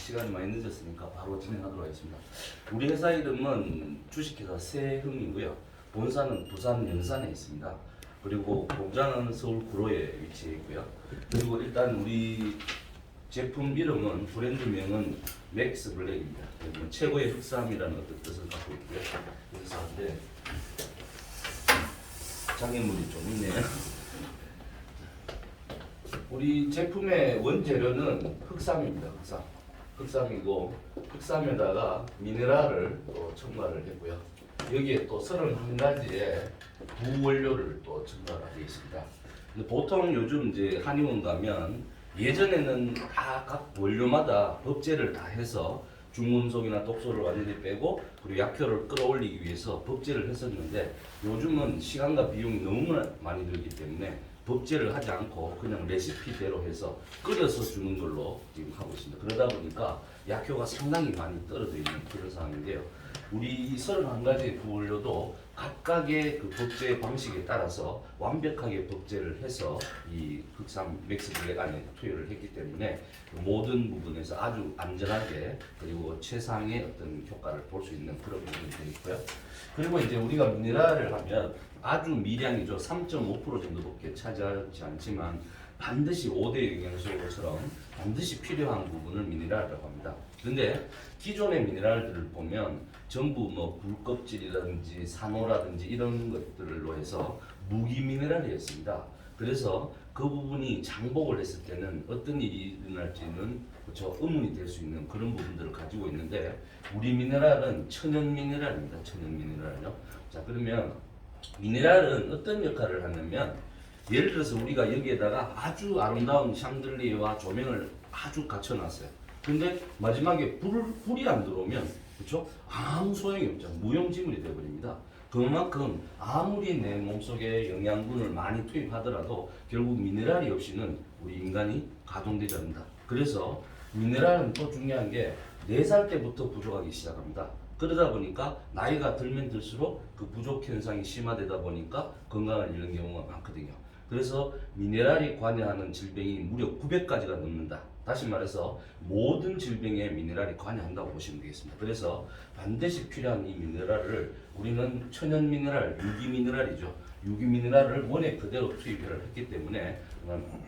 시간이 많이 늦었으니까 바로 진행하도록 하겠습니다. 우리 회사 이름은 주식회사 세흥이고요. 본사는 부산 연산에 있습니다. 그리고 공장은 서울 구로에 위치해 있고요. 그리고 일단 우리 제품 이름은 브랜드명은 맥스 블랙입니다. 최고의 흑삼이라는 어떤 뜻을 갖고 있고요. 그래서 한데 장애물이 좀 있네요. 우리 제품의 원재료는 흑삼입니다. 흑삼이고 흑삼에다가 미네랄을 또 첨가를 했고요. 여기에 또 31가지의 부원료를 또 첨가가 되어 있습니다. 근데 보통 요즘 이제 한의원 가면 예전에는 다 각 원료마다 법제를 다 해서 중금속이나 독소를 완전히 빼고 그리고 약효를 끌어올리기 위해서 법제를 했었는데 요즘은 시간과 비용이 너무 많이 들기 때문에 법제를 하지 않고 그냥 레시피대로 해서 끓여서 주는 걸로 지금 하고 있습니다. 그러다 보니까 약효가 상당히 많이 떨어져 있는 그런 상황인데요. 우리 31가지 부원료도 각각의 그 법제 방식에 따라서 완벽하게 법제를 해서 이 흑삼 맥스 블랙 안에 투여를 했기 때문에 모든 부분에서 아주 안전하게 그리고 최상의 어떤 효과를 볼 수 있는 그런 부분이 되어 있고요. 그리고 이제 우리가 미네랄을 하면 아주 미량이죠. 3.5% 정도밖에 차지하지 않지만 반드시 5대 영양소처럼 반드시 필요한 부분을 미네랄이라고 합니다. 그런데 기존의 미네랄들을 보면 전부 뭐 굴껍질이라든지 산호라든지 이런 것들로 해서 무기 미네랄이었습니다. 그래서 그 부분이 장복을 했을 때는 어떤 일이 일어날지는 그렇죠, 의문이 될 수 있는 그런 부분들을 가지고 있는데 우리 미네랄은 천연 미네랄입니다. 천연 미네랄요. 자, 그러면 미네랄은 어떤 역할을 하냐면 예를 들어서 우리가 여기에다가 아주 아름다운 샹들리에와 조명을 아주 갖춰놨어요. 근데 마지막에 불이 안 들어오면 그렇죠? 아무 소용이 없죠. 무용지물이 되어버립니다. 그만큼 아무리 내 몸속에 영양분을 많이 투입하더라도 결국 미네랄이 없이는 우리 인간이 가동되지 않는다. 그래서 미네랄은 또 중요한 게 4살 때부터 부족하기 시작합니다. 그러다 보니까 나이가 들면 들수록 그 부족 현상이 심화되다 보니까 건강을 잃는 경우가 많거든요. 그래서 미네랄이 관여하는 질병이 무려 900가지가 넘는다. 다시 말해서 모든 질병에 미네랄이 관여한다고 보시면 되겠습니다. 그래서 반드시 필요한 이 미네랄을 우리는 천연 미네랄, 유기 미네랄이죠. 유기 미네랄을 원액 그대로 투입을 했기 때문에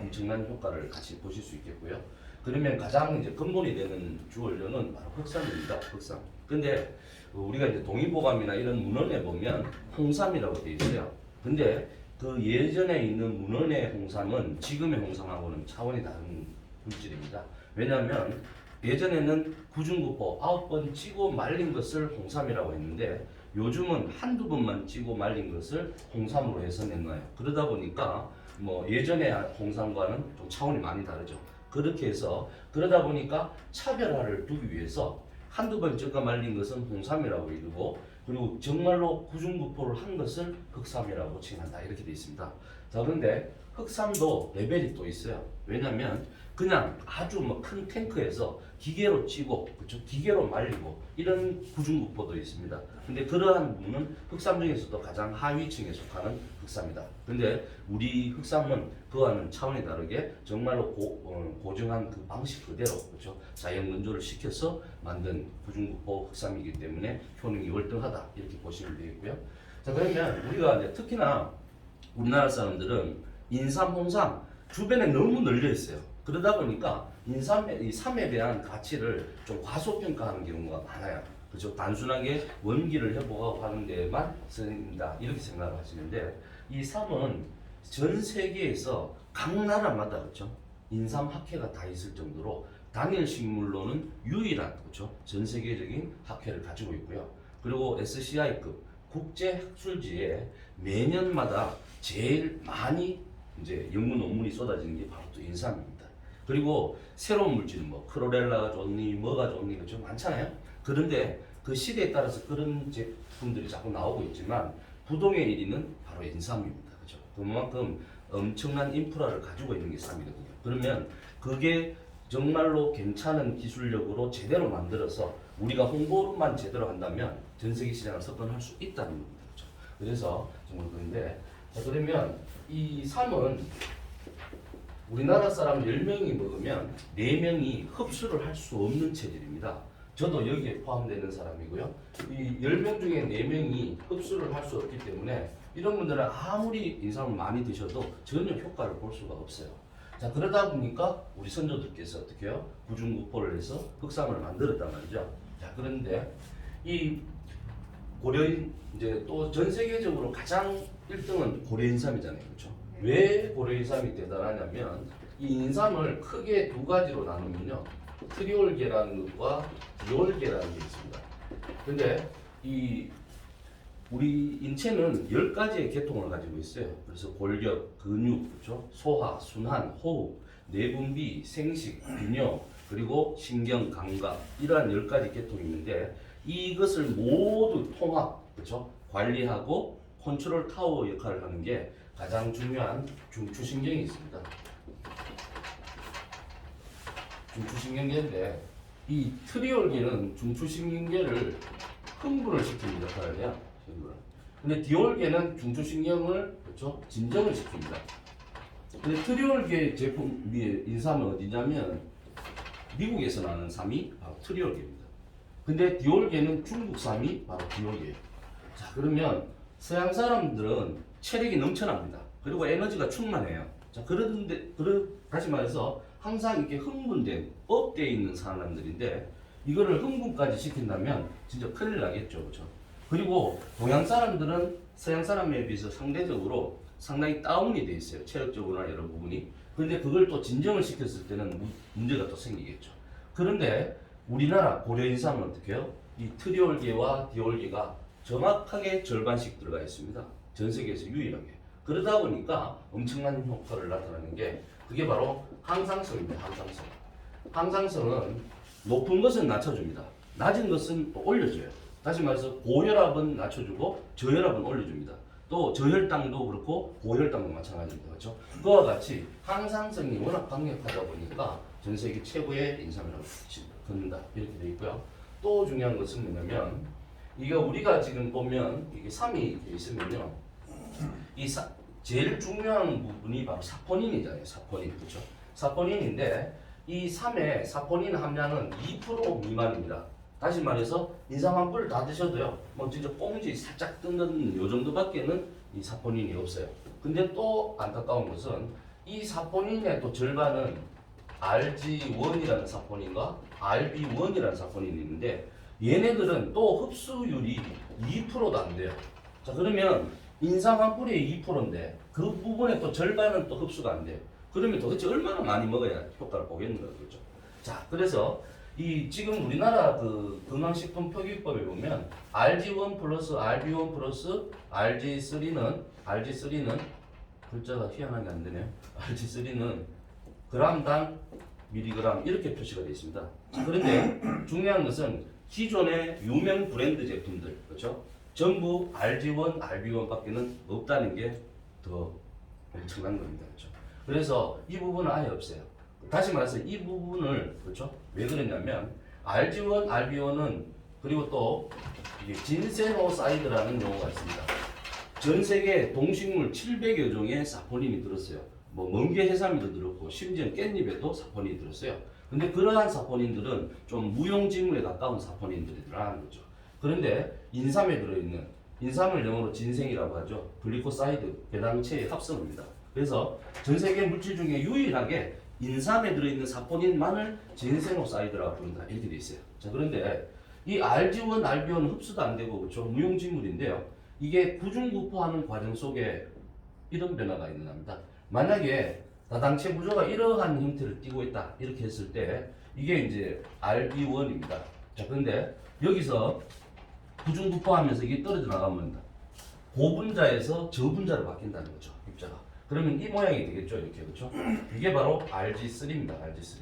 엄청난 효과를 같이 보실 수 있겠고요. 그러면 가장 이제 근본이 되는 주 원료는 바로 흑삼입니다. 흑삼. 근데 우리가 이제 동의보감이나 이런 문헌에 보면 홍삼이라고 되어 있어요. 근데 그 예전에 있는 문헌의 홍삼은 지금의 홍삼하고는 차원이 다른 물질입니다. 왜냐하면 예전에는 구중구포 9번 찌고 말린 것을 홍삼이라고 했는데 요즘은 한두 번만 찌고 말린 것을 홍삼으로 해서 냈나요. 그러다 보니까 뭐 예전의 홍삼과는 좀 차원이 많이 다르죠. 그렇게 해서 그러다 보니까 차별화를 두기 위해서 한두 번 쪄가 말린 것은 홍삼이라고 이르고 그리고 정말로 구중구포를 한 것을 흑삼이라고 칭한다. 이렇게 되어 있습니다. 자, 그런데 흑삼도 레벨이 또 있어요. 왜냐하면 그냥 아주 뭐 큰 탱크에서 기계로 찌고 그렇죠? 기계로 말리고 이런 구중구포도 있습니다. 근데 그러한 부분은 흑삼 중에서도 가장 하위층에 속하는 흑삼이다. 근데 우리 흑삼은 그와는 차원이 다르게 정말로 고정한 그 방식 그대로 그렇죠? 자연 건조를 시켜서 만든 구중구포 흑삼이기 때문에 효능이 월등하다 이렇게 보시면 되겠고요. 자, 그러면 우리가 이제 특히나 우리나라 사람들은 인삼, 홍삼 주변에 너무 널려 있어요. 그러다 보니까 이 삼에 대한 가치를 좀 과소평가하는 경우가 많아요. 그렇죠? 단순하게 원기를 회복하고 하는 데만 쓰인다 이렇게 생각을 하시는데 이 삼은 전 세계에서 각 나라마다 그렇죠? 인삼 학회가 다 있을 정도로 단일 식물로는 유일한 그렇죠? 전 세계적인 학회를 가지고 있고요. 그리고 SCI급 국제 학술지에 매년마다 제일 많이 이제 연구 논문이 쏟아지는 게 바로 또 인삼입니다. 그리고 새로운 물질 뭐 크로렐라가 좋니 뭐가 좋니 그렇죠? 많잖아요. 그런데 그 시대에 따라서 그런 제품들이 자꾸 나오고 있지만 부동의 1위는 바로 인삼입니다. 그렇죠? 그만큼 엄청난 인프라를 가지고 있는 게 쌈이거든요. 그러면 그게 정말로 괜찮은 기술력으로 제대로 만들어서 우리가 홍보만 제대로 한다면 전 세계 시장을 석권할 수 있다는 겁니다. 그렇죠? 그래서 정말 그런데 자, 그러면 이 삼은 우리나라 사람 10명이 먹으면 4명이 흡수를 할 수 없는 체질입니다. 저도 여기에 포함되는 사람이고요. 이 10명 중에 4명이 흡수를 할 수 없기 때문에 이런 분들은 아무리 인삼을 많이 드셔도 전혀 효과를 볼 수가 없어요. 자, 그러다 보니까 우리 선조들께서 어떻게 해요? 구중구포를 해서 흑삼을 만들었단 말이죠. 자, 그런데 이 고려인 이제 또 전 세계적으로 가장 1등은 고려인삼이잖아요. 그렇죠? 왜 고려인삼이 대단하냐면 이 인삼을 크게 두 가지로 나누면요. 트리올계라는 것과 디올계라는 게 있습니다. 근데 이 우리 인체는 10가지의 계통을 가지고 있어요. 그래서 골격, 근육, 그렇죠? 소화, 순환, 호흡, 내분비, 생식, 균형, 그리고 신경, 감각 이러한 10가지 계통이 있는데 이것을 모두 통합, 그렇죠? 관리하고 컨트롤 타워 역할을 하는 게 가장 중요한 중추신경이 있습니다. 중추신경계인데 이 트리올계는 중추신경계를 흥분을 시키는 역할을 해요. 근데 디올계는 중추신경을 그렇죠? 진정을 시킵니다. 근데 트리올계 제품의 인삼은 어디냐면 미국에서 나는 삼이 바로 트리올계입니다. 근데 디올계는 중국삼이 바로 디올계예요. 자, 그러면 서양 사람들은 체력이 넘쳐납니다. 그리고 에너지가 충만해요. 자, 다시 말해서 항상 이렇게 흥분된, 업되어 있는 사람들인데 이거를 흥분까지 시킨다면 진짜 큰일 나겠죠. 그렇죠? 그리고 동양 사람들은 서양 사람에 비해서 상대적으로 상당히 다운이 돼 있어요. 체력적으로나 여러 부분이. 그런데 그걸 또 진정을 시켰을 때는 문제가 또 생기겠죠. 그런데 우리나라 고려인삼은 어떻게 해요? 이 트리올계와 디올계가 정확하게 절반씩 들어가 있습니다. 전 세계에서 유일하게. 그러다 보니까 엄청난 효과를 나타내는 게 그게 바로 항상성입니다. 항상성. 항상성은 높은 것은 낮춰줍니다. 낮은 것은 또 올려줘요. 다시 말해서 고혈압은 낮춰주고 저혈압은 올려줍니다. 또 저혈당도 그렇고 고혈당도 마찬가지입니다. 그렇죠? 그와 같이 항상성이 워낙 강력하다 보니까 전 세계 최고의 인삼이라고 걷는다 이렇게 되어 있고요. 또 중요한 것은 뭐냐면 이게 우리가 지금 보면 이게 3이 이렇게 있으면요. 제일 중요한 부분이 바로 사포닌이잖아요. 사포닌. 그렇죠? 사포닌인데 이 3의 사포닌 함량은 2% 미만입니다. 다시 말해서 인삼 한 뿔 다 드셔도요. 뭐 진짜 꽁지 살짝 뜯는 요 정도밖에는 이 사포닌이 없어요. 근데 또 안타까운 것은 이 사포닌의 또 절반은 RG1이라는 사포닌과 RB1이라는 사포닌이 있는데 얘네들은 또 흡수율이 2%도 안 돼요. 자, 그러면 인삼 한 뿔에 2%인데 그 부분에 또 절반은 또 흡수가 안 돼요. 그러면 도대체 얼마나 많이 먹어야 효과를 보겠는 거죠. 자, 그래서 이 지금 우리나라 그 건강식품 표기법에 보면 RG1 플러스 RB1 플러스 RG3는 글자가 희한하게 안 되네요. RG3는 그람당 미리그램 이렇게 표시가 되어 있습니다. 자, 그런데 중요한 것은 기존의 유명 브랜드 제품들 그렇죠? 전부 RG1, RB1밖에는 없다는 게 더 엄청난 겁니다. 그렇죠? 그래서 이 부분은 아예 없어요. 다시 말해서 이 부분을 그렇죠? 왜 그러냐면 RG1, RB1은 그리고 또 이게 진세노사이드라는 용어가 있습니다. 전 세계 동식물 700여 종의 사포닌이 들었어요. 뭐 멍게 해삼에도 들었고 심지어 깻잎에도 사포닌이 들었어요. 근데 그러한 사포닌들은 좀 무용지물에 가까운 사포닌들이 들어가는 거죠. 그런데 인삼에 들어있는 인삼을 영어로 진생이라고 하죠. 글리코사이드 배당체의 합성입니다. 그래서 전 세계 물질 중에 유일하게 인삼에 들어있는 사포닌만을 진세노사이드라고 부른다 이렇게 돼 있어요. 자, 그런데 이 RG1, RB1은 흡수도 안 되고 그렇죠? 무용지물인데요. 이게 구중구포하는 과정 속에 이런 변화가 일어납니다. 만약에 다당체 구조가 이러한 형태를 띠고 있다 이렇게 했을 때 이게 이제 RB1입니다. 자, 그런데 여기서 구중구포하면서 이게 떨어져 나가면 고분자에서 저분자로 바뀐다는 거죠. 입자가. 그러면 이 모양이 되겠죠. 이렇게. 그렇죠? 이게 바로 RG3입니다. RG3.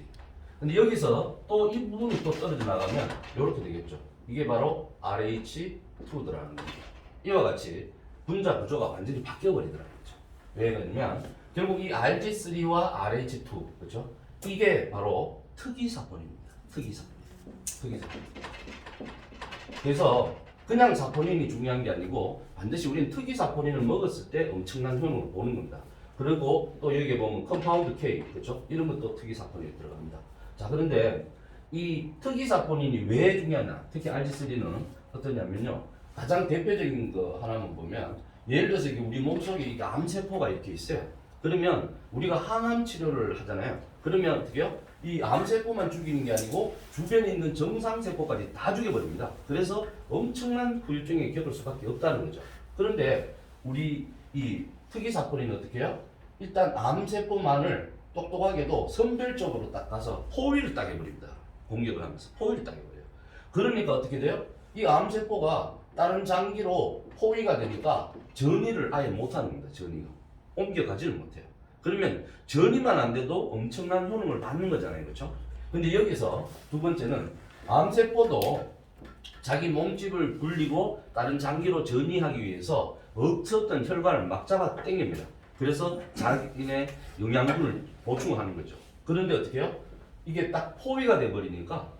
근데 여기서 또 이 부분이 또 떨어져 나가면 이렇게 되겠죠. 이게 바로 RH2 들어가는 겁니다. 이와 같이 분자 구조가 완전히 바뀌어 버리더라는 거죠. 왜 그러냐면 결국 이 RG3와 RH2 그렇죠? 이게 바로 특이사포닌입니다. 특이사포닌. 그래서 그냥 사포닌이 중요한 게 아니고 반드시 우리는 특이사포닌을 먹었을 때 엄청난 효능을 보는 겁니다. 그리고 또 여기에 보면 컴파운드 K, 그렇죠? 이런 것도 특이사포닌이 들어갑니다. 자, 그런데 이 특이사포닌이 왜 중요하냐? 특히 RG3는 어떠냐면요. 가장 대표적인 거 하나만 보면 예를 들어서 이게 우리 몸속에 이게 암세포가 이렇게 있어요. 그러면 우리가 항암 치료를 하잖아요. 그러면 어떻게요? 이 암세포만 죽이는 게 아니고 주변에 있는 정상세포까지 다 죽여버립니다. 그래서 엄청난 후유증에 겪을 수밖에 없다는 거죠. 그런데 우리 이 특이사포닌은 어떻게 해요? 일단 암세포만을 똑똑하게도 선별적으로 딱 가서 포위를 딱 해버립니다. 공격을 하면서 포위를 딱 해버려요. 그러니까 어떻게 돼요? 이 암세포가 다른 장기로 포위가 되니까 전이를 아예 못하는 겁니다. 전이가 옮겨가지를 못해요. 그러면 전이만 안 돼도 엄청난 효능을 받는 거잖아요. 그렇죠? 근데 여기서 두 번째는 암세포도 자기 몸집을 불리고 다른 장기로 전이하기 위해서 없었던 혈관을 막 잡아 당깁니다. 그래서 자기네 영양분을 보충하는 거죠. 그런데 어떻게 해요? 이게 딱 포위가 돼버리니까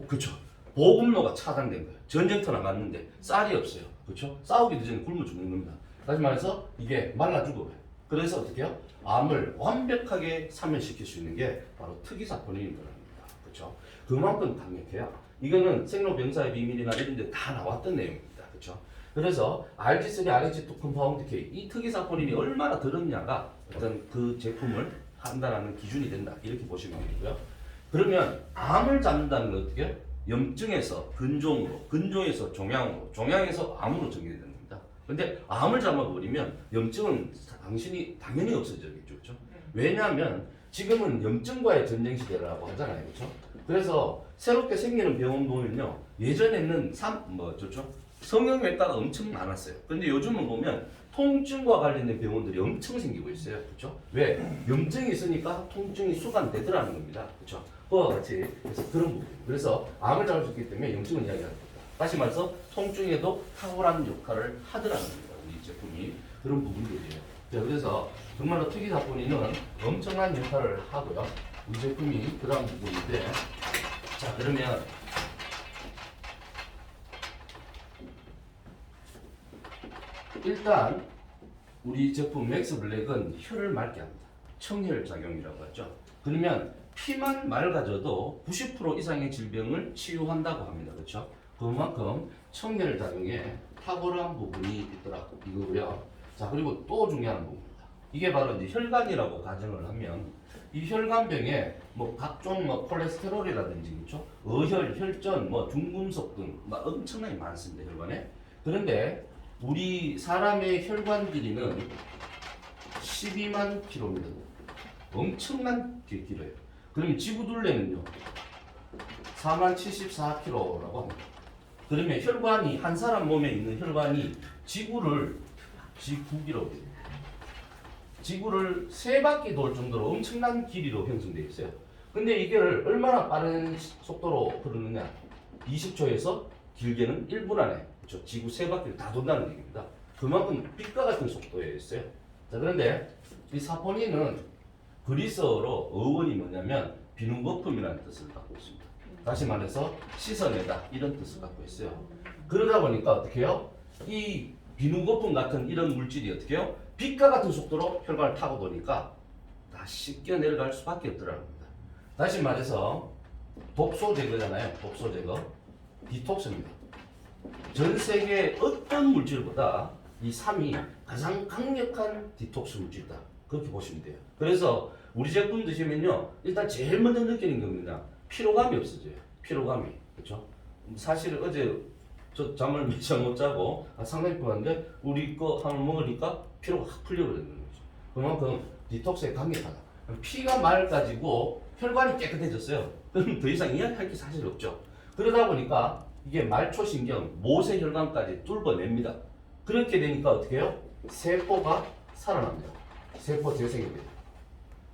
그렇죠. 보급로가 차단된 거예요. 전쟁터 나갔는데 쌀이 없어요. 그렇죠? 싸우기도 전에 굶어 죽는 겁니다. 다시 말해서 이게 말라 죽어요. 그래서 어떻게 해요? 암을 완벽하게 사멸시킬 수 있는 게 바로 특이사포닌인 거랍니다. 그렇죠? 그만큼 강력해요. 이거는 생로병사의 비밀이나 이런 데 다 나왔던 내용입니다. 그렇죠? 그래서 RG3, RH2 컴파운드 K 이 특이사포닌이 얼마나 들었냐가 어떤 그 제품을 판단하는 기준이 된다. 이렇게 보시면 되고요. 그러면 암을 잡는다는 건 어떻게 해요? 염증에서 근종으로, 근종에서 종양으로, 종양에서 암으로 전개되는 겁니다. 근데 암을 잡아버리면 염증은 당연히 없어지겠죠. 그렇죠? 왜냐하면 지금은 염증과의 전쟁 시대라고 하잖아요. 그렇죠? 그래서 새롭게 생기는 병원 보면요. 예전에는 성형외과가 엄청 많았어요. 근데 요즘은 보면 통증과 관련된 병원들이 엄청 생기고 있어요. 그렇죠? 왜? 염증이 있으니까 통증이 수감되더라는 겁니다. 그렇죠? 그와 같이 그래서 그런 부분. 그래서 암을 잡을 수 있기 때문에 염증은 이야기하는 겁니다. 다시 말해서 통증에도 탁월한 역할을 하더라는 겁니다. 우리 제품이 그런 부분들이에요. 자, 그래서 정말로 특이사포닌은 엄청난 역할을 하고요. 우리 제품이 그런 부분인데, 자 그러면 일단 우리 제품 맥스블랙은 혈을 맑게 합니다. 청혈 작용이라고 하죠. 그러면 피만 맑아져도 90% 이상의 질병을 치유한다고 합니다. 그렇죠? 그만큼 청혈 작용에 탁월한 부분이 있더라 이거고요. 자, 그리고 또 중요한 부분입니다. 이게 바로 이제 혈관이라고 가정을 하면 이 혈관병에 뭐 각종 뭐 콜레스테롤이라든지 그렇죠? 어혈, 혈전, 뭐 중금속 등 막 엄청나게 많습니다. 혈관에. 그런데 우리 사람의 혈관 길이는 12만 킬로미터. 엄청난 게 길어요. 그러면 지구 둘레는요 4만 74km라고 합니다. 그러면 혈관이 한 사람 몸에 있는 혈관이 지구를 9km, 지구를 3바퀴 돌 정도로 엄청난 길이로 형성되어 있어요. 근데 이걸 얼마나 빠른 속도로 흐르느냐? 20초에서 길게는 1분 안에 그렇죠? 지구 3바퀴를 다 돈다는 얘기입니다. 그만큼 빛과 같은 속도에 있어요. 자, 그런데 이 사포닌은 그리스어로 어원이 뭐냐면 비누거품이라는 뜻을 갖고 있습니다. 다시 말해서 씻어내다 이런 뜻을 갖고 있어요. 그러다 보니까 어떻게 해요? 이 비누거품 같은 이런 물질이 어떻게 해요? 빛과 같은 속도로 혈관을 타고 도니까 다 씻겨 내려갈 수밖에 없더라는 겁니다. 다시 말해서 독소 제거잖아요. 독소 제거. 디톡스입니다. 전 세계 어떤 물질보다 이 3이 가장 강력한 디톡스 물질이다. 그렇게 보시면 돼요. 그래서 우리 제품 드시면요. 일단 제일 먼저 느끼는 겁니다. 피로감이 없어져요. 피로감이. 그렇죠? 사실 어제 저 잠을 며칠 못 자고 상당히 피곤한데 우리 거 하나 먹으니까 피로가 확 풀려버리는 거죠. 그만큼 디톡스에 강력하다. 피가 맑아지고 혈관이 깨끗해졌어요. 그럼 더 이상 이야기할 게 사실 없죠. 그러다 보니까 이게 말초신경, 모세혈관까지 뚫어냅니다. 그렇게 되니까 어떻게 해요? 세포가 살아납니다. 세포 재생이 돼요.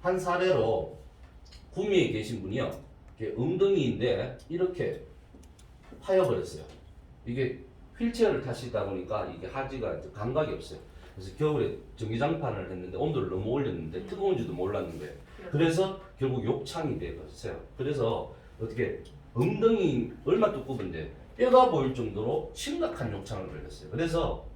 한 사례로 구미에 계신 분이요. 엉덩이인데 이렇게 파여버렸어요. 이게 휠체어를 타시다 보니까 이게 하지가 감각이 없어요. 그래서 겨울에 전기장판을 했는데 온도를 너무 올렸는데 뜨거운지도 몰랐는데 그래서 결국 욕창이 되었어요. 그래서 어떻게 엉덩이 얼마 두꺼운데 뼈가 보일 정도로 심각한 욕창을 걸렸어요. 그래서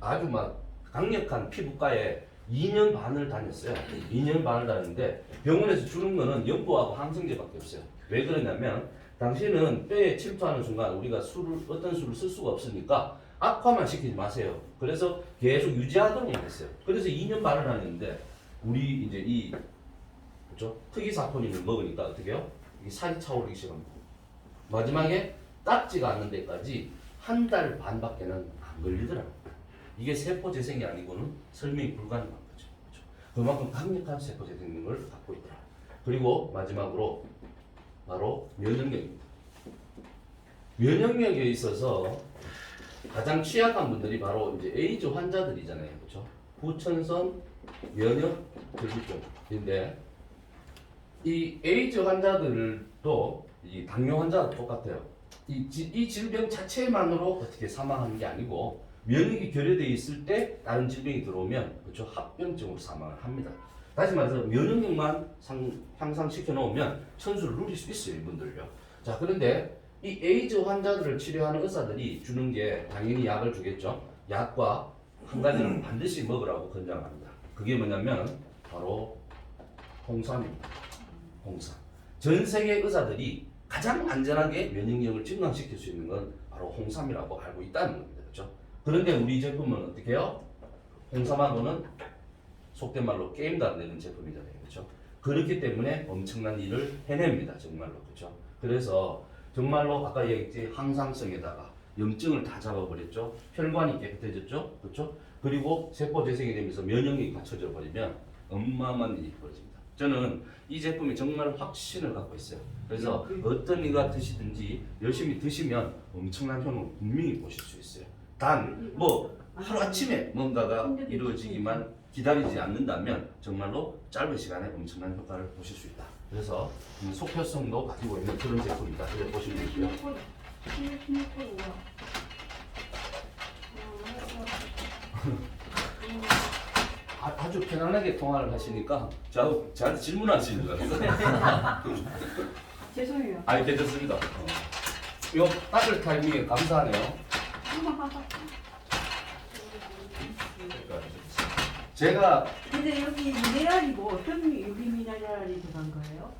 아주 막 강력한 피부과에 2년 반을 다녔어요. 2년 반을 다녔는데 병원에서 주는 거는 연고하고 항생제밖에 없어요. 왜 그러냐면 당신은 뼈에 침투하는 순간 우리가 어떤 술을 쓸 수가 없으니까 악화만 시키지 마세요. 그래서 계속 유지하도록 했어요. 그래서 2년 반을 다녔는데 우리 이제 이 그렇죠? 특이사포닌을 먹으니까 어떻게 해요? 이게 살이 차오르기 시작합니다. 마지막에 닦지가 않는 데까지 한 달 반밖에는 안 걸리더라고요. 이게 세포 재생이 아니고는 설명이 불가능한 거죠. 그렇죠? 그만큼 강력한 세포 재생력을 갖고 있더라. 그리고 마지막으로 바로 면역력입니다. 면역력에 있어서 가장 취약한 분들이 바로 이제 에이즈 환자들이잖아요. 그렇죠? 후천성 면역 결핍증인데 이 에이즈 환자들도 이 당뇨 환자와 똑같아요. 이 질병 자체만으로 어떻게 사망하는 게 아니고 면역이 결여되어 있을 때 다른 질병이 들어오면 그렇죠? 합병증으로 사망을 합니다. 다시 말해서 면역력만 향상시켜 놓으면 천수를 누릴 수 있어요, 이분들요. 자, 그런데 이 에이즈 환자들을 치료하는 의사들이 주는 게 당연히 약을 주겠죠. 약과 한 가지는 반드시 먹으라고 권장합니다. 그게 뭐냐면 바로 홍삼입니다. 홍삼. 전 세계 의사들이 가장 안전하게 면역력을 증강시킬 수 있는 건 바로 홍삼이라고 알고 있다는 겁니다. 그렇죠? 그런데 우리 제품은 어떻게 해요? 홍삼하고는 속된 말로 게임도 안 되는 제품이잖아요. 그렇죠? 그렇기 때문에 엄청난 일을 해냅니다. 정말로. 그렇죠? 그래서 정말로 아까 얘기했지 항상성에다가 염증을 다 잡아버렸죠. 혈관이 깨끗해졌죠. 그렇죠? 그리고 세포 재생이 되면서 면역력이 갖춰져 버리면 어마어마한 일이 벌어집니다. 저는 이 제품이 정말 확신을 갖고 있어요. 그래서 어떤 이가 드시든지 열심히 드시면 엄청난 효능을 분명히 보실 수 있어요. 단 뭐 하루아침에 뭔가가 이루어지기만 기다리지 않는다면 정말로 짧은 시간에 엄청난 효과를 보실 수 있다. 그래서 속효성도 가지고 있는 그런 제품이다. 이렇게 보시면 되고요. 아주 편안하게 통화를 하시니까 저한테 질문하시는 줄 알았어요. 죄송해요. 아니 괜찮습니다. 요 따뜻 타이밍에 감사하네요. 제가 근데 여기 미네랄이 뭐 어떤 유기 미네랄이 들어간 거예요?